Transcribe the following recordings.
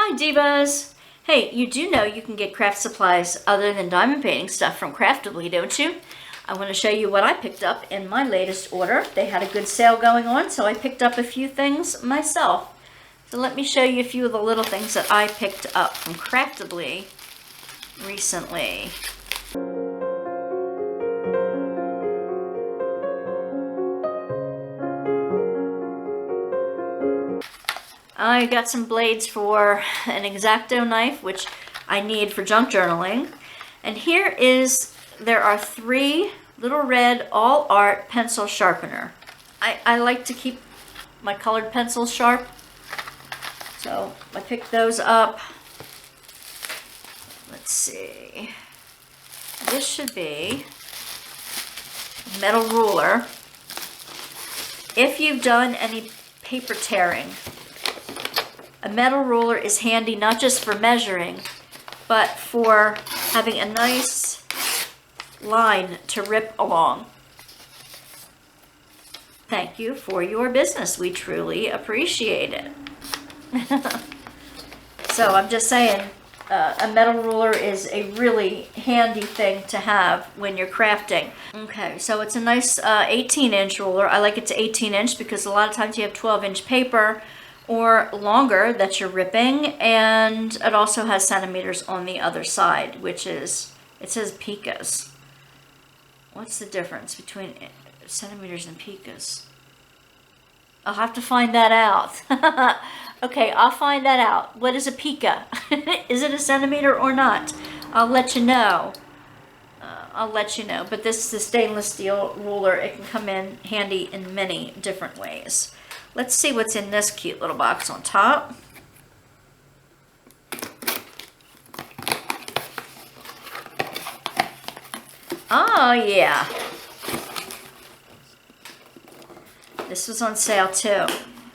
Hi Divas! Hey, you do know you can get craft supplies other than diamond painting stuff from Craftibly, don't you? I want to show you what I picked up in my latest order. They had a good sale going on, so I picked up a few things myself. So let me show you a few of the little things that I picked up from Craftibly recently. I got some blades for an X-Acto knife, which I need for junk journaling. And there are 3 little red all art pencil sharpener. I like to keep my colored pencils sharp, so I picked those up. Let's see. This should be a metal ruler. If you've done any paper tearing, a metal ruler is handy not just for measuring, but for having a nice line to rip along. Thank you for your business. We truly appreciate it. So I'm just saying, a metal ruler is a really handy thing to have when you're crafting. Okay, so it's a nice 18-inch ruler. I like it to 18-inch because a lot of times you have 12-inch paper or longer that you're ripping, and it also has centimeters on the other side, which is, it says picas. What's the difference between centimeters and picas? I'll have to find that out. Okay, I'll find that out. What is a pica? Is it a centimeter or not? I'll let you know. But this is a stainless steel ruler. It can come in handy in many different ways. Let's see what's in this cute little box on top. Oh yeah. This was on sale too.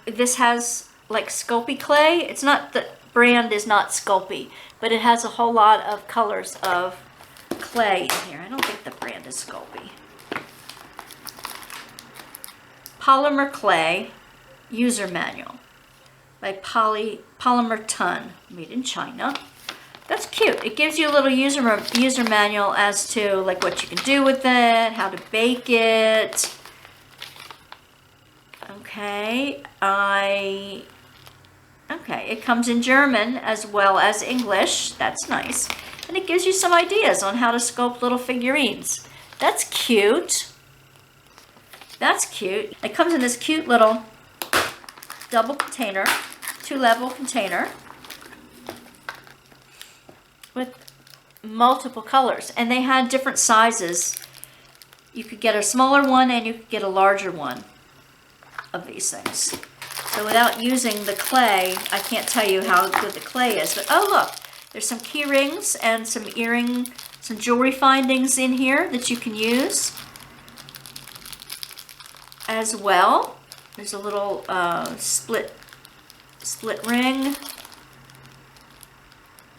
This has like Sculpey clay. It's not, the brand is not Sculpey, but it has a whole lot of colors of clay in here. I don't think the brand is Sculpey. Polymer clay user manual by Polymer Ton, made in China. That's cute. It gives you a little user manual as to like what you can do with it, how to bake it. Okay, it comes in German as well as English. That's nice. And it gives you some ideas on how to sculpt little figurines. That's cute. That's cute. It comes in this cute little double container, 2-level container with multiple colors, and they had different sizes. You could get a smaller one and you could get a larger one of these things. So without using the clay, I can't tell you how good the clay is, but oh look, there's some key rings and some some jewelry findings in here that you can use as well. There's a little split ring, a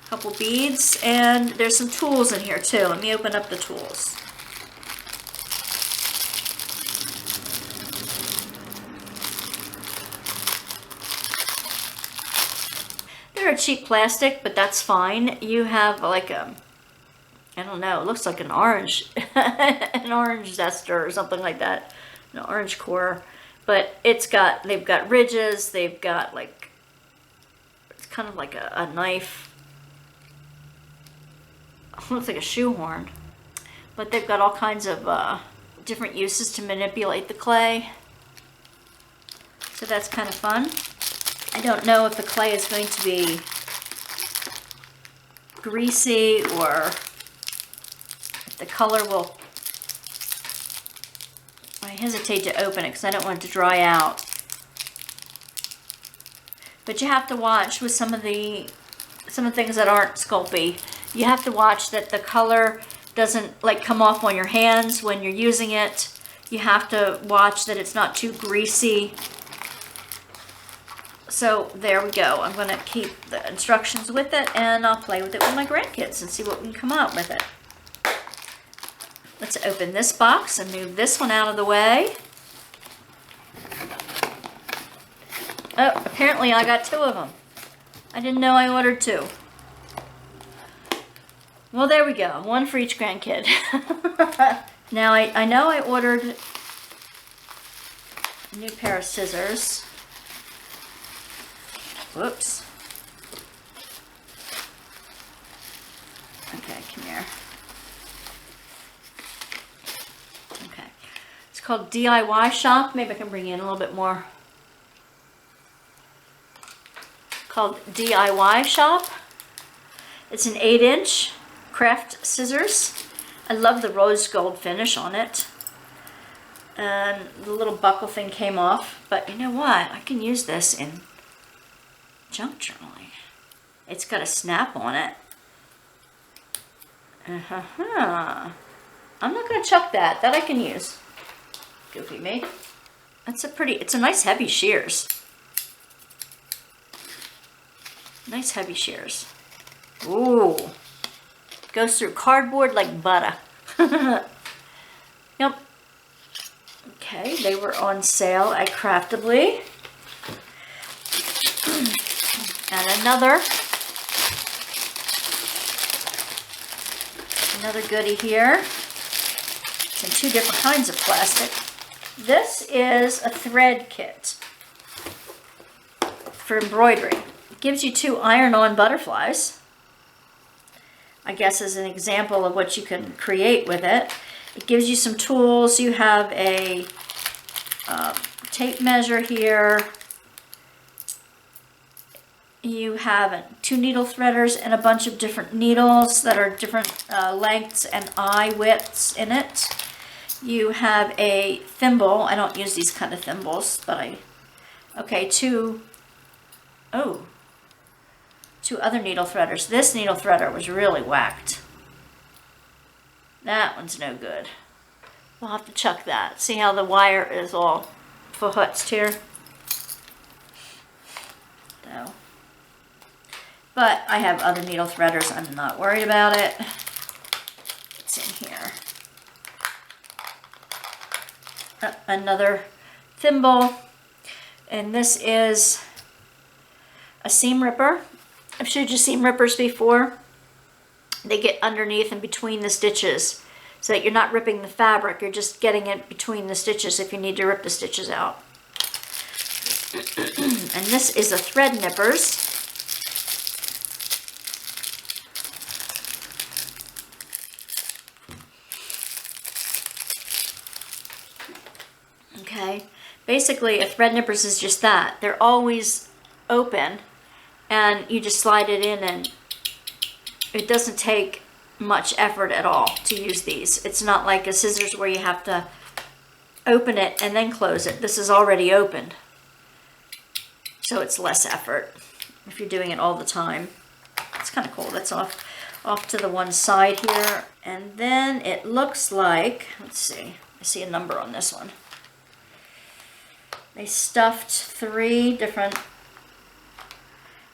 couple beads, and there's some tools in here too. Let me open up the tools. They're a cheap plastic, but that's fine. You have like a, I don't know, it looks like an orange, an orange zester or something like that, an orange core. But they've got ridges, they've got like, it's kind of like a knife. It looks like a shoehorn. But they've got all kinds of different uses to manipulate the clay. So that's kind of fun. I don't know if the clay is going to be greasy or if the color will... I hesitate to open it because I don't want it to dry out. But you have to watch with some of the things that aren't Sculpey. You have to watch that the color doesn't like come off on your hands when you're using it. You have to watch that it's not too greasy. So there we go. I'm going to keep the instructions with it, and I'll play with it with my grandkids and see what we can come out with it. Let's open this box and move this one out of the way. Oh, apparently I got 2 of them. I didn't know I ordered 2. Well, there we go. 1 for each grandkid. Now, I know I ordered a new pair of scissors. Whoops. Okay, come here. Okay. It's called DIY Shop. Maybe I can bring in a little bit more. Called DIY Shop. It's an 8-inch craft scissors. I love the rose gold finish on it. And the little buckle thing came off. But you know what? I can use this in junk journaling. It's got a snap on it. I'm not going to chuck that. That I can use. Goofy me. It's a nice heavy shears. Nice heavy shears. Ooh. Goes through cardboard like butter. Yep. Okay, they were on sale at Craftibly. And another goodie here. It's in 2 different kinds of plastic. This is a thread kit for embroidery. It gives you 2 iron-on butterflies. I guess as an example of what you can create with it. It gives you some tools. You have a tape measure here. You have 2 needle threaders and a bunch of different needles that are different lengths and eye widths in it. You have a thimble. I don't use these kind of thimbles, but okay, 2 other needle threaders. This needle threader was really whacked. That one's no good. We'll have to chuck that. See how the wire is all verhutzed here? So. But I have other needle threaders. I'm not worried about it. It's in here. Another thimble. And this is a seam ripper. I've showed you seam rippers before. They get underneath and between the stitches so that you're not ripping the fabric. You're just getting it between the stitches if you need to rip the stitches out. And this is a thread nippers. Okay, basically a thread nippers is just that. They're always open and you just slide it in, and it doesn't take much effort at all to use these. It's not like a scissors where you have to open it and then close it. This is already opened, so it's less effort if you're doing it all the time. It's kind of cool. That's off to the one side here, and then it looks like, let's see, I see a number on this one. They stuffed 3 different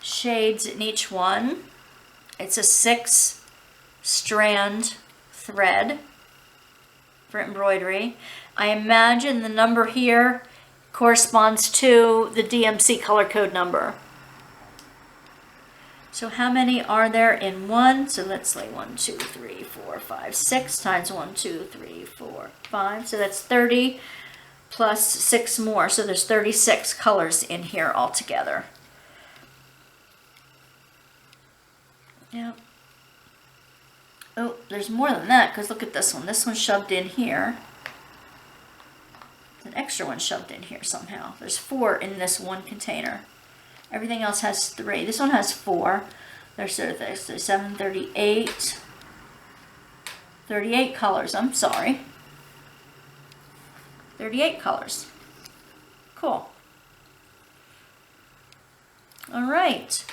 shades in each one. It's a 6-strand thread for embroidery. I imagine the number here corresponds to the DMC color code number. So how many are there in one? So let's say 1, 2, 3, 4, 5, 6 times 1, 2, 3, 4, 5. So that's 30 plus 6 more. So there's 36 colors in here altogether. Yep. Oh, there's more than that, because look at this one. This one's shoved in here. An extra one shoved in here somehow. There's 4 in this one container. Everything else has 3. This one has 4. There's 7, 38. 38 colors, I'm sorry. 38 colors. Cool. All right.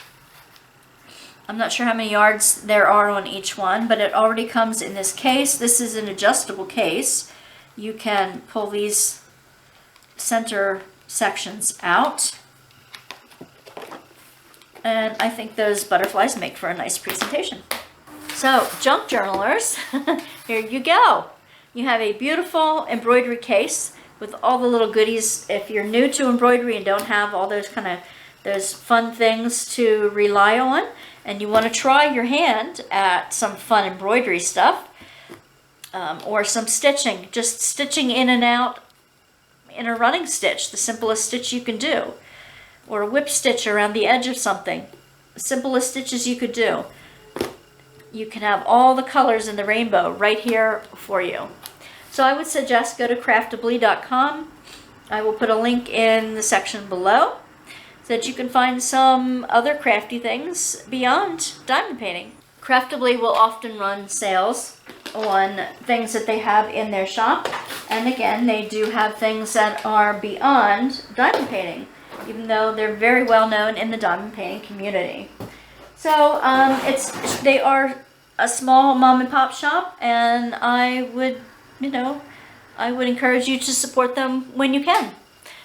I'm not sure how many yards there are on each one, but it already comes in this case. This is an adjustable case. You can pull these center sections out. And I think those butterflies make for a nice presentation. So, junk journalers, here you go. You have a beautiful embroidery case with all the little goodies. If you're new to embroidery and don't have all those kind of There's fun things to rely on, and you want to try your hand at some fun embroidery stuff, or some stitching, just stitching in and out in a running stitch, the simplest stitch you can do, or a whip stitch around the edge of something, the simplest stitches you could do. You can have all the colors in the rainbow right here for you. So I would suggest go to craftibly.com. I will put a link in the section below so that you can find some other crafty things beyond diamond painting. Craftibly will often run sales on things that they have in their shop. And again, they do have things that are beyond diamond painting, even though they're very well known in the diamond painting community. So they are a small mom and pop shop, and I would encourage you to support them when you can.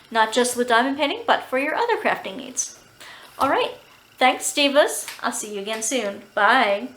Not just with diamond painting, but for your other crafting needs. All right, thanks, Divas. I'll see you again soon. Bye.